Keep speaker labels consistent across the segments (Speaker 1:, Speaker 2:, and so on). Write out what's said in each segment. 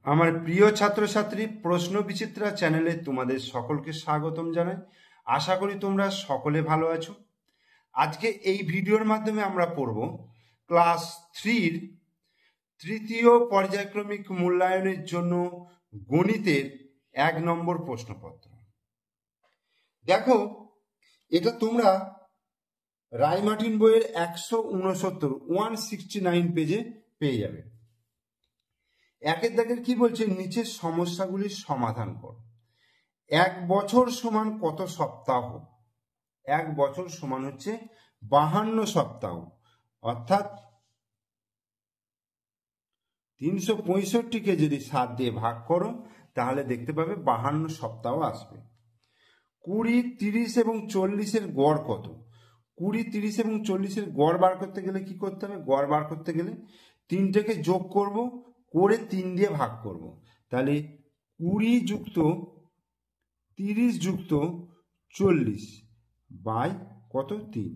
Speaker 1: আমার প্রিয় ছাত্রছাত্রী, প্রশ্ন বিচিত্রা চ্যানেলে তোমাদের সকলকে স্বাগতম জানাই। আশা করি তোমরা সকলে ভালো আছো। আজকে এই ভিডিওর মাধ্যমে আমরা পড়ব ক্লাস 3-র তৃতীয় পর্যায়ক্রমিক মূল্যায়নের জন্য গণিতের 1 নম্বর প্রশ্নপত্র। দেখো, এটা তোমরা রায়মার্টিন বইয়ের 169 পেজে পেয়ে যাবে। একের দাগের কি বলছে, নিচের সমস্যাগুলির সমাধান কর। 1 বছর সমান কত সপ্তাহ? 1 বছর সমান হচ্ছে 52 সপ্তাহ, অর্থাৎ 365কে যদি 7 দিয়ে ভাগ করো তাহলে দেখতে পাবে 52 সপ্তাহ আসবে। 20, 30 এবং 40-এর গড় কত? 20, 30 এবং 40-এর গড় বার করতে গেলে কি করতে হবে? গড় বার করতে গেলে 3টেকে যোগ করব, করে 3 দিয়ে ভাগ করব। তাহলে 20 যুক্ত 30 যুক্ত 40 বাই কত? 3।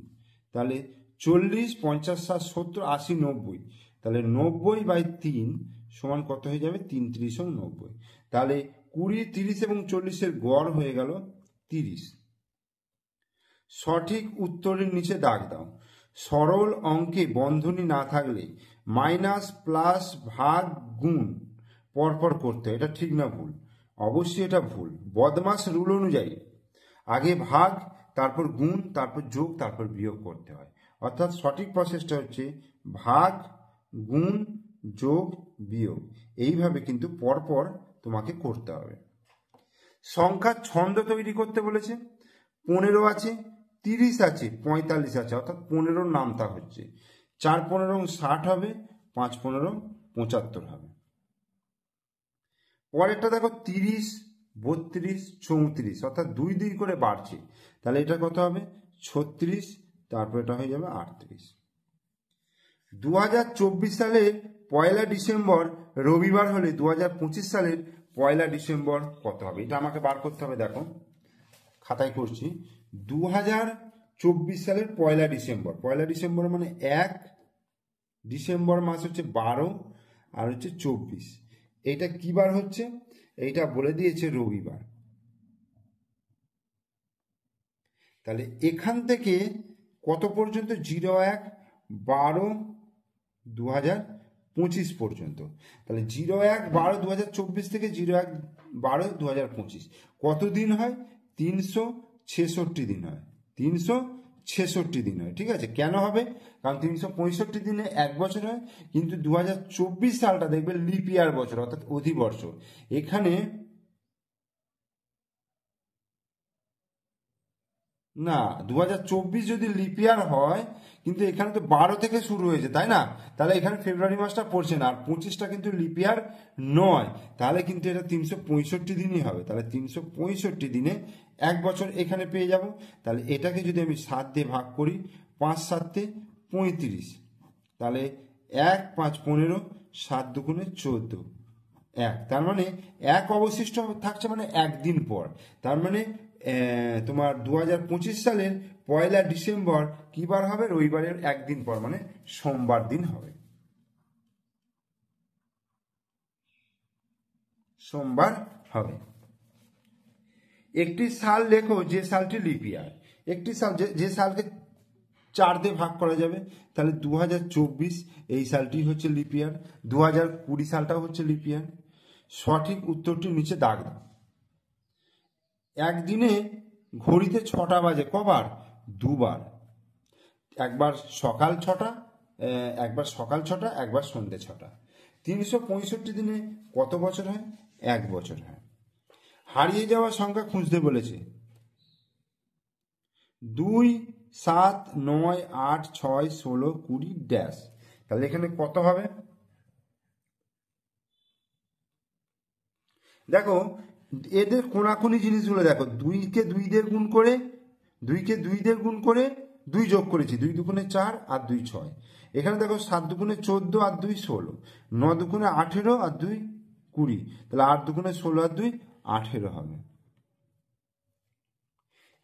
Speaker 1: তাহলে 40, 50, 60, 70, 80, 90। তাহলে 90/3 সমান কত হয়ে যাবে? 3 × 90। তাহলে 20, 30 এবং 40-এর গড় হয়ে গেল 30। সঠিক উত্তরের নিচে দাগ দাও। সরল অঙ্কে বন্ধনী না থাকলে মাইনাস, প্লাস, ভাগ, গুণ পরপর করতে হয়। এটা ঠিক না ভুল? অবশ্যই এটা ভুল। বদমাস রুল অনুযায়ী আগে ভাগ, তারপর গুণ, তারপর যোগ, তারপর বিয়োগ করতে হয়। অর্থাৎ সঠিক প্রসেসটা হচ্ছে ভাগ, গুণ, যোগ, বিয়োগ। এইভাবে কিন্তু পরপর তোমাকে করতে হবে। সংখ্যার ছন্দ তৈরি করতে বলেছে। 15 আছে, 30 আছে, 45 আছে, অর্থাৎ 15-র নামতা হচ্ছে 4 15 60 হবে, 5 15 75 হবে। পরেরটা দেখো, 30, 32, 34, অর্থাৎ 2 2 করে বাড়ছে। তাহলে এটা কত হবে? 36, তারপর এটা হয়ে যাবে 38। 2024 সালের 1 ডিসেম্বর রবিবার হলে 2025 সালের 1 ডিসেম্বর কত হবে? এটা আমাকে বার করতে হবে। দেখো, খাতায় করছি। 2024 সালের 1 ডিসেম্বর, 1 ডিসেম্বর মানে 1 ডিসেম্বর মাস হচ্ছে 12 আর হচ্ছে 24। এইটা কি বার হচ্ছে? এইটা বলে দিয়েছে রবিবার। তাহলে এখান থেকে কত পর্যন্ত? 01/12/2025 পর্যন্ত। তাহলে 01/12/2024 থেকে 01/12/2025 কত দিন হয়? 366 দিন হয়। 366 দিন হয়, ঠিক আছে? কেন হবে? কারণ 365 দিনে 1 বছর হয়, কিন্তু 2024 সালটা দেখবে লিপ ইয়ার বছর, অর্থাৎ অধিবর্ষ। এখানে না, 2024 যদি লিপ ইয়ার হয়, কিন্তু এখানে তো 12 থেকে শুরু হয়েছে, তাই না? তাহলে এখানে ফেব্রুয়ারি মাসটা পড়ছে না, আর 25টা কিন্তু লিপ ইয়ার নয়। তাহলে কিন্তু এটা 365 দিনই হবে। তাহলে 365 দিনে 1 বছর এখানে পেয়ে যাব। তাহলে এটাকে যদি আমি 7 দিয়ে ভাগ করি, 5 7 35, তাহলে 1 5 15, 7 2 14, 1। তার মানে 1 অবশিষ্ট থাকছে, মানে 1 দিন পর। তার মানে তোমার 2025 সালের 1 ডিসেম্বর কি বার হবে? রবিবারের 1 দিন পর, মানে সোমবার দিন হবে। সোমবার হবে। একটি সাল লেখো যে সালটি লিপ ইয়ার। একটি সাল, যে সালকে 4 দিয়ে ভাগ করা যাবে। তাহলে 2024 এই সালটি হচ্ছে লিপ ইয়ার, 2020 সালটাও হচ্ছে লিপ ইয়ার। সঠিক উত্তরটি নিচে দাগ দাও। একদিনে ঘড়িতে 6টা বাজে, কবার? 2 বার। একবার সকাল 6টা, একবার সন্ধ্যে 6টা। 365 দিনে কত বছর হয়? 1 বছর হয়। হারিয়ে যাওয়া সংখ্যা খুঁজতে বলেছে। 2 7 9 8 6 16 20 ড্যাশ। তাহলে এখানে কত হবে? দেখো, এদের কোনাকুনি জিনিসগুলো দেখো। 2কে 2 দিয়ে গুণ করে, 2 যোগ করেছি, 2 2 4 আর 2 6। এখানে দেখো 7 2 14 আর 2 16, 9 2 18 আর 2 20। তাহলে 8 2 16 আর 2 18 হবে।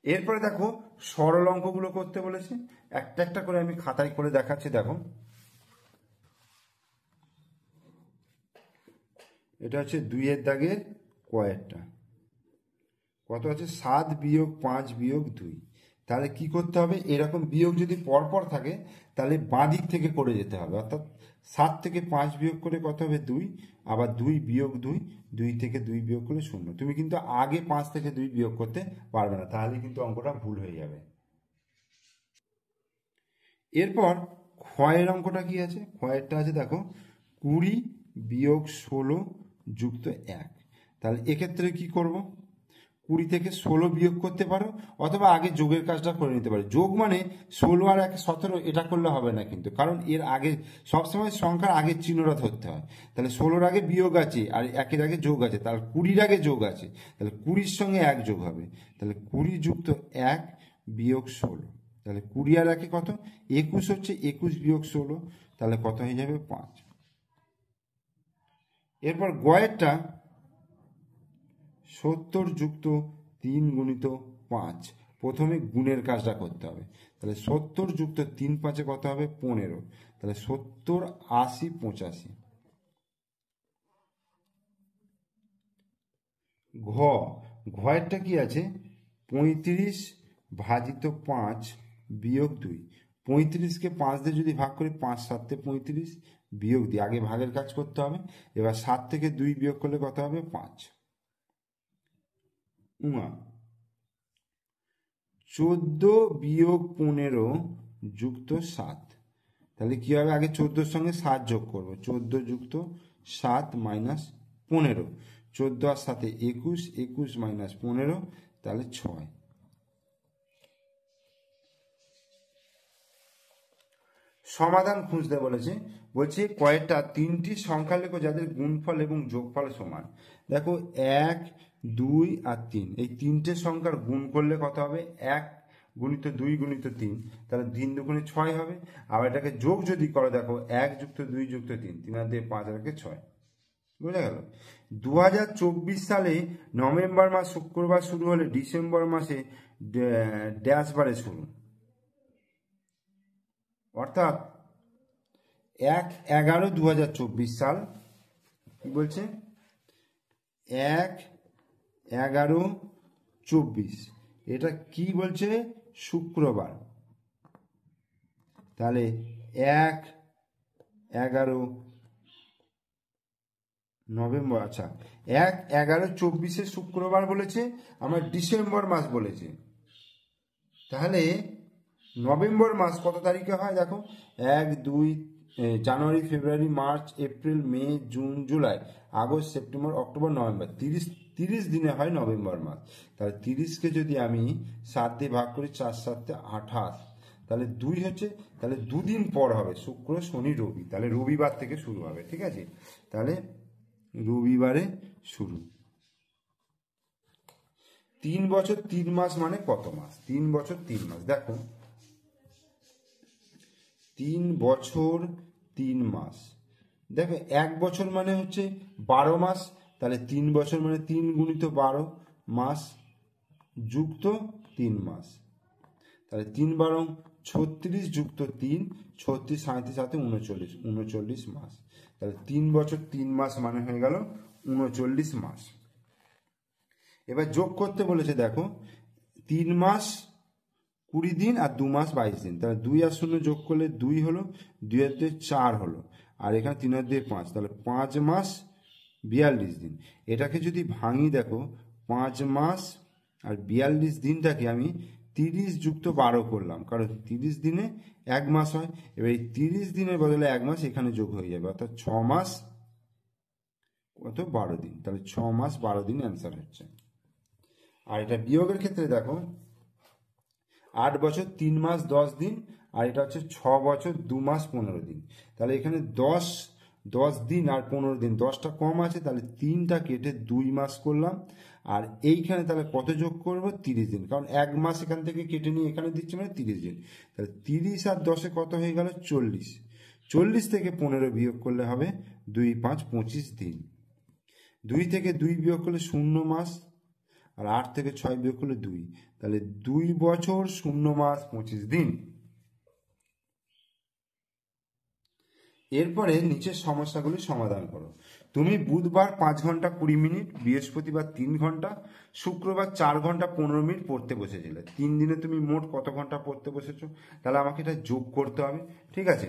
Speaker 1: এরপরে দেখো, সরল অঙ্কগুলো করতে বলেছে। একটা একটা করে আমি খাতায় করে দেখাচ্ছি। দেখো, এটা হচ্ছে 2-এর দাগের কয়েরটা, কত আছে 7 বিয়োগ 5 বিয়োগ 2। তাহলে কি করতে হবে, এরকম বিয়োগ যদি পরপর থাকে তাহলে বাঁ দিক থেকে করে যেতে হবে, অর্থাৎ 7 থেকে 5 বিয়োগ করে কত হবে 2, আবার 2 বিয়োগ 2, 2 থেকে 2 বিয়োগ করলে 0। তুমি কিন্তু আগে 5 থেকে 2 বিয়োগ করতে পারবে না, তাহলে কিন্তু অঙ্কটা ভুল হয়ে যাবে। এরপর ক্ষয়ের অঙ্কটা কি আছে, ক্ষয়েরটা আছে দেখো 20 বিয়োগ 16 যুক্ত 1। তাহলে এক্ষেত্রে কি করব, 20 থেকে 16 বিয়োগ করতে পারো, অথবা আগে যোগের কাজটা করে নিতে পারো। যোগ মানে 16 আর 1 17, এটা করলে হবে না কিন্তু, কারণ এর আগে সবসময় সংখ্যার আগের চিহ্নটা ধরতে হয়। তাহলে 16-র আগে বিয়োগ আছে আর 1-এর আগে যোগ আছে, তাহলে 20-র আগে যোগ আছে, তাহলে 20-র সঙ্গে 1 যোগ হবে, তাহলে 20 যুক্ত 1 বিয়োগ 16। তাহলে 20 আর 1 কত 21 হচ্ছে, 21 বিয়োগ 16, তাহলে কত হয়ে যাবে 5। এরপর গয়েরটা 70 যুক্ত 3 গুণিত 5। প্রথমে গুণের কাজটা করতে হবে, তাহলে 70 যুক্ত 3 5-এ কত হবে 15, তাহলে 70 80 85। ঘয়েরটা কি আছে 35 ভাজিত 5 বিয়োগ 2। 35কে 5 দিয়ে যদি ভাগ করি 5 7 35 বিয়োগ দিয়ে, আগে ভাগের কাজ করতে হবে। এবার 7 থেকে 2 বিয়োগ করলে কত হবে 5। 14 বিয়োগ 15 যুক্ত 7। তাহলে কি হবে, আগে 14-র সঙ্গে 7 যোগ করব, 14 যুক্ত 7 মাইনাস 15, 14 আর 7 21, 21 মাইনাস 15, তাহলে 6। সমাধান খুঁজতে বলেছে, বলছে কয়েকটা 3টি সংখ্যা লেখো যাদের গুণফল এবং যোগফল সমান। দেখো 1 2 আর 3, এই 3টে সংখ্যার গুণ করলে কত হবে 1 গুণিত 2 গুণিত 3, তাহলে 3 দুগুণে 6 হবে। আবার এটাকে যোগ যদি করো, দেখো 1 যুক্ত 2 যুক্ত 3, 3 আর 2 5 আর 6। বুঝা গেল। 2024 সালে নভেম্বর মাস শুক্রবার শুরু হলে ডিসেম্বর মাসে ড্যাশ বারে শুরু, অর্থাৎ 1/11/2024 সাল। কি বলছে 1/11/24, এটা কি বলছে শুক্রবার, তাহলে 1/11 নভেম্বর, আচ্ছা 1/11/24 শুক্রবার বলেছে, আমরা ডিসেম্বর মাস বলেছে। তাহলে নভেম্বর মাস কত তারিখে হয় দেখো 1 2 January February March April May June July August September October November, 30 দিনে হয় নভেম্বর মাস। তাহলে 30কে যদি আমি 7 দিয়ে ভাগ করি, 4 7 28, তাহলে 2 হচ্ছে, তাহলে 2 দিন পর হবে শুক্র শনি রবি, তাহলে রবিবার থেকে শুরু হবে। ঠিক আছে, তাহলে রবিবারে শুরু। 3 বছর 3 মাস মানে কত মাস, 3 বছর 3 মাস, দেখো 3 বছর 3 মাস, দেখো 1 বছর মানে হচ্ছে 12 মাস, তাহলে 3 বছর মানে 3 গুণিত 12 মাস যুক্ত 3 মাস, তাহলে 3 12 36 যুক্ত 3, 36 37 7 39, 39 মাস। তাহলে 3 বছর 3 মাস মানে হয়ে গেল 39 মাস। এবার যোগ করতে বলেছে, দেখো 3 মাস 20 দিন আর 2 মাস 22 দিন, তাহলে 2 আর 0 যোগ করলে 2 হলো, 2 আর 2 4 হলো, আর এখানে 3 আর 2 5, তাহলে 5 মাস 42 দিন। এটাকে যদি ভাঙি, দেখো 5 মাস আর 42 দিনটাকে আমি 30 যুক্ত 12 করলাম, কারণ 30 দিনে 1 মাস হয়। এবার এই 30 দিনের বদলে 1 মাস এখানে যোগ হয়ে যাবে, অর্থাৎ 6 মাস কত 12 দিন, তাহলে 6 মাস 12 দিন অ্যান্সার হচ্ছে। আর এটা বিয়োগের ক্ষেত্রে দেখো 8 বছর 3 মাস 10 দিন, আর এটা হচ্ছে 6 বছর 2 মাস 15 দিন। তাহলে এখানে 10 দিন আর 15 দিন, 10টা কম আছে, তাহলে 3টা কেটে 2 মাস করলাম। আর এইখানে তাহলে কত যোগ করবো 30 দিন, কারণ 1 মাস এখান থেকে কেটে নিয়ে এখানে দিচ্ছে মানে 30 দিন। তাহলে 30 আর 10-এ কত হয়ে গেল 40, 40 থেকে 15 বিয়োগ করলে হবে 2 5 25 দিন। 2 থেকে 2 বিয়োগ করলে 0 মাস, আর 8 থেকে 6 বিয়োগ করলে 2, তাহলে 2 বছর 0 মাস 25 দিন। এরপরে নিচের সমস্যাগুলি সমাধান করো। তুমি বুধবার 5 ঘন্টা 20 মিনিট, বৃহস্পতিবার 3 ঘন্টা, শুক্রবার 4 ঘন্টা 15 মিনিট পড়তে বসেছিলে। 3 দিনে তুমি মোট কত ঘন্টা পড়তে বসেছো? তাহলে আমাকে এটা যোগ করতে হবে। ঠিক আছে,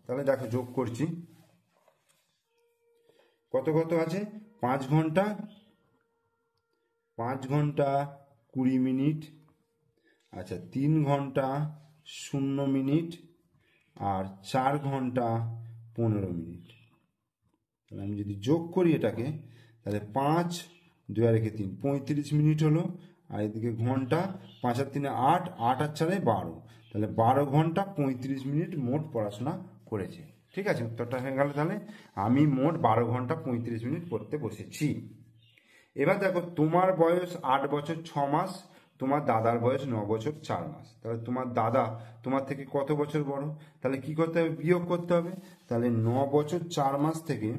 Speaker 1: তাহলে দেখো যোগ করছি। কত কত আছে? 5 ঘন্টা, 5 ঘন্টা 20 মিনিট, আচ্ছা 3 ঘন্টা 0 মিনিট, আর 4 ঘন্টা 15 মিনিট। তাহলে আমি যদি যোগ করি এটাকে, তাহলে 5 2 আর 3 35 মিনিট হলো। আর এদিকে ঘন্টা, 5 আর 3 8, 8 আর 4 12, তাহলে 12 ঘন্টা 35 মিনিট মোট পড়াশোনা করেছে। ঠিক আছে, উত্তরটা হয়ে গেল। তাহলে আমি মোট 12 ঘন্টা 35 মিনিট পড়তে বসেছি। এবার দেখো, তোমার বয়স 8 বছর 6 মাস, তোমার দাদার বয়স 9 বছর 4 মাস। তাহলে তোমার দাদা তোমার থেকে কত বছর বড়? তাহলে কি করতে হবে? বিয়োগ করতে হবে। তাহলে 9 বছর 4 মাস থেকে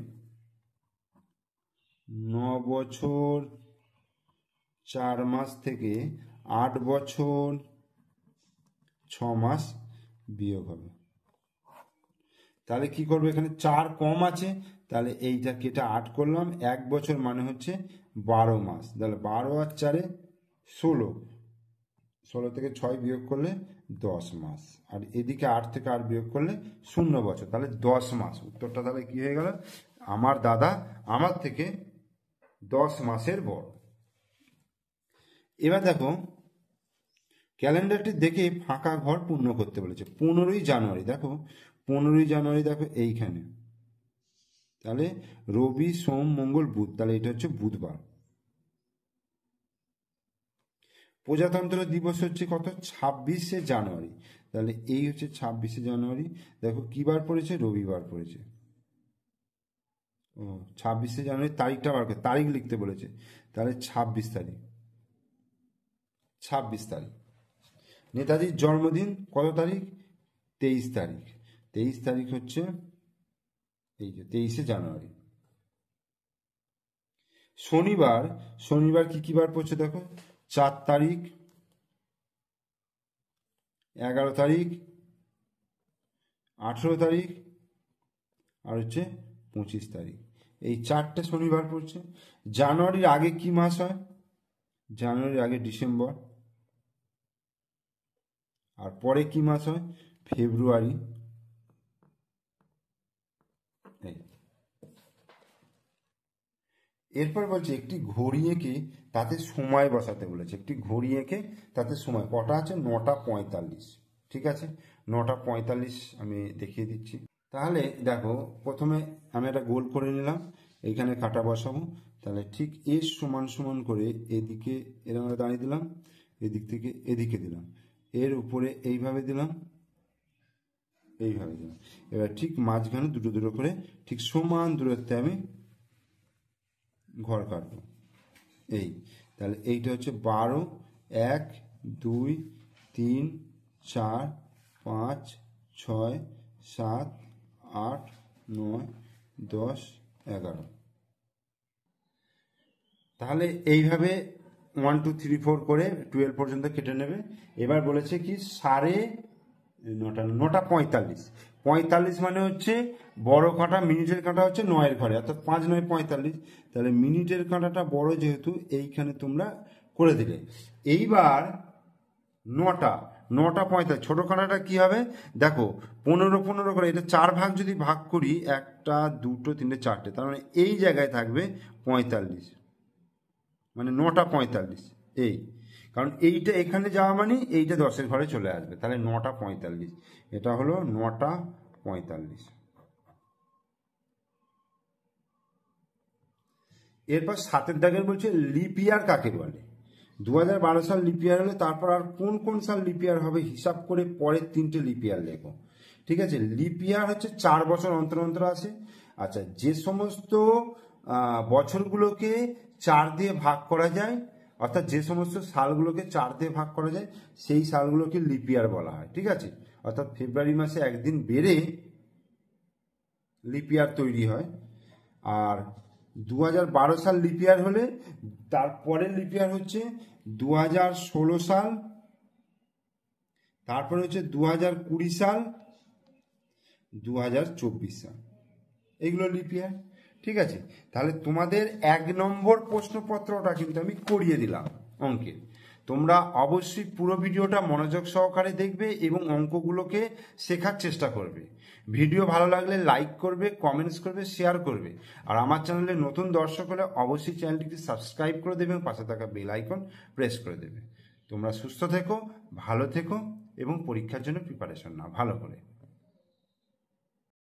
Speaker 1: 9 বছর 4 মাস থেকে 8 বছর 6 মাস বিয়োগ হবে। তাহলে কি করবে? এখানে 4 কম আছে, তাহলে এইটা কেটে 8 করলাম। 1 বছর মানে হচ্ছে 12 মাস। তাহলে 12 আর 4 16, 16 থেকে 6 বিয়োগ করলে 10 মাস। আর এদিকে 8 থেকে 8 বিয়োগ করলে 0 বছর, তাহলে 10 মাস। উত্তরটা তাহলে কি হয়ে গেল? আমার দাদা আমার থেকে 10 মাসের বড়। এবার দেখো, ক্যালেন্ডারটি দেখে ফাঁকা ঘর পূর্ণ করতে বলেছে। 15ই জানুয়ারি, দেখো 15ই জানুয়ারি, দেখো এইখানে, তাহলে রবি সোম মঙ্গল বুধ, তাহলে এটা হচ্ছে বুধবার। প্রজাতন্ত্র দিবস হচ্ছে কত? 26শে জানুয়ারি, তাহলে এই হচ্ছে 26শে জানুয়ারি। দেখো কি বার পড়েছে? রবিবার পড়েছে। ও, 26শে জানুয়ারি তারিখটা বার করে, তারিখ লিখতে বলেছে, তাহলে 26 তারিখ। 26 তারিখ। নেতাজির জন্মদিন কত তারিখ? 23 তারিখ। 23 তারিখ হচ্ছে এই যে 23শে জানুয়ারি। শনিবার, শনিবার কি কি বার পড়ছে দেখো? 4 তারিখ, 11 তারিখ, 18 তারিখ, আর হচ্ছে 25 তারিখ। এই 4টে শনিবার পড়ছে। জানুয়ারির আগে কি মাস হয়? জানুয়ারির আগে ডিসেম্বর। আর পরে কি মাস হয়? ফেব্রুয়ারি। এরপর বলছে একটি ঘড়ি এঁকে তাতে সময় বসাতে বলেছে। একটি ঘড়ি এঁকে তাতে সময় কটা আছে? 9টা 45। ঠিক আছে, 9টা 45 আমি দেখিয়ে দিচ্ছি। তাহলে দেখো, প্রথমে আমি একটা গোল করে নিলাম, এইখানে কাটা বসাবো। তাহলে ঠিক এর সমান সমান করে এদিকে এরকম দাঁড়িয়ে দিলাম, এদিক থেকে এদিকে দিলাম, এর উপরে এইভাবে দিলাম, এইভাবে দিলাম। এবার ঠিক মাঝখানে দুটো দুটো করে ঠিক সমান দূরত্বে আমি ঘর কাটবো। এই, তাহলে এইটা হচ্ছে 12, 1 2 3 4 5 6 7 8 9 10 11। তাহলে এইভাবে 1 2 3 4 করে 12 পর্যন্ত কেটে নেবে। এবার বলেছে কি 9:45, 45 মানে হচ্ছে বড় কাঁটা, মিনিটের কাঁটা হচ্ছে 9-এর ঘরে, অর্থাৎ 5 9 45। তাহলে মিনিটের কাঁটাটা বড় যেহেতু এইখানে তোমরা করে দিলে। এইবার 9:45, ছোট কাঁটাটা কি হবে দেখো? 15 15 করে, এটা 4 ভাগ যদি ভাগ করি, 1টা 2টো 3টে 4টে, তার মানে এই জায়গায় থাকবে 45, মানে 9:45। এই, কারণ এইটা এখানে যাওয়া মানে এইটা 10-এর ঘরে চলে আসবে, তাহলে 9:45। এটা হলো 9:45। এরপর 7-এর দাগের বলছে লিপ ইয়ার কাকে বলে? 2012 সাল লিপ ইয়ার হলে তারপর আর কোন কোন সাল লিপ ইয়ার হবে হিসাব করে পরের 3টে লিপ ইয়ার লেখো। ঠিক আছে, লিপ ইয়ার হচ্ছে 4 বছর অন্তর অন্তর আসে। আচ্ছা, যে সমস্ত বছরগুলোকে 4 দিয়ে ভাগ করা যায়, অর্থাৎ যে সমস্ত সালগুলোকে 4 দিয়ে ভাগ করা যায়, সেই সালগুলোকে লিপ ইয়ার বলা হয়। ঠিক আছে, অর্থাৎ ফেব্রুয়ারি মাসে একদিন বেড়ে লিপ ইয়ার তৈরি হয়। আর 2012 সাল লিপ ইয়ার হলে তারপরের লিপ ইয়ার হচ্ছে 2016 সাল, তারপরে হচ্ছে 2020 সাল, 2024 সাল, এইগুলো লিপ ইয়ার। ঠিক আছে, তাহলে তোমাদের 1 নম্বর প্রশ্নপত্রটা কিন্তু আমি করিয়ে দিলাম অঙ্কের। তোমরা অবশ্যই পুরো ভিডিওটা মনোযোগ সহকারে দেখবে এবং অঙ্কগুলোকে শেখার চেষ্টা করবে। ভিডিও ভালো লাগলে লাইক করবে, কমেন্টস করবে, শেয়ার করবে। আর আমার চ্যানেলে নতুন দর্শক হলে অবশ্যই চ্যানেলটিকে সাবস্ক্রাইব করে দেবে এবং পাশে থাকা বেল আইকন প্রেস করে দেবে। তোমরা সুস্থ থেকো, ভালো থেকো এবং পরীক্ষার জন্য প্রিপারেশন নাও ভালো করে।